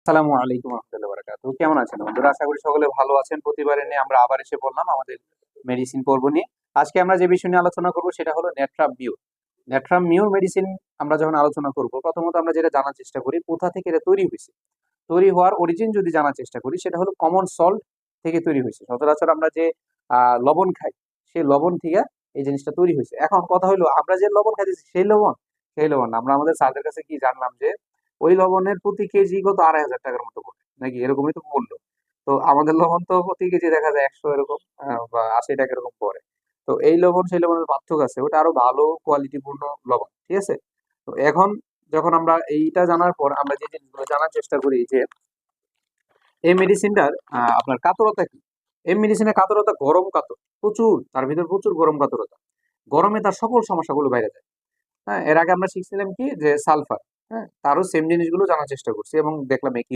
আসসালামু আলাইকুম রহমতুল্লাহ বারাকাতুহু। কেমন আছেন বন্ধুরা? আশা করি সকলে ভালো আছেন। প্রতিবারে নিয়ে আমরা আবার এসে বললাম আমাদের মেডিসিন পর্ব নিয়ে। আজকে আমরা যে বিষয় নিয়ে আলোচনা করব সেটা হলো নেট্রামিউর। নেট্রামিউর মেডিসিন আমরা যখন আলোচনা করব, প্রথমত আমরা যেটা জানার চেষ্টা করি কোথা থেকে এটা তৈরি হয়েছে। তৈরি হওয়ার অরিজিন যদি জানার চেষ্টা করি, সেটা হলো কমন সল্ট থেকে তৈরি হয়েছে। সচরাচর আমরা যে লবণ খাই, সেই লবণ থেকে এই জিনিসটা তৈরি হয়েছে। এখন কথা হলো, আমরা যে লবণ খাইতেছি সেই লবণ না। আমরা আমাদের স্যারদের কাছে কি জানলাম যে ওই লবণের প্রতি কেজি কত 2,500 টাকার মতো পড়ে, নাকি এরকমই তো মূল্য। তো আমাদের লবণ তো প্রতি কেজি দেখা যায় 100 এরকম বা 80 টাকা এরকম পড়ে। তো এই লবণ সেই লবণের পার্থক্য আছে, ওটা আরো ভালো কোয়ালিটিপূর্ণ লবণ, ঠিক আছে। তো এখন যখন আমরা এইটা জানার পর আমরা যে জিনিসগুলো জানার চেষ্টা করি যে এই মেডিসিনটার আপনার কাতরতা কি। এই মেডিসিনের কাতরতা গরম কাতর, প্রচুর, তার ভিতর প্রচুর গরম কাতরতা। গরমে তার সকল সমস্যাগুলো বাইরে যায়। হ্যাঁ, এর আগে আমরা শিখছিলাম কি যে সালফার, হ্যাঁ, তারও সেম জিনিসগুলো জানার চেষ্টা করছি এবং দেখলাম একই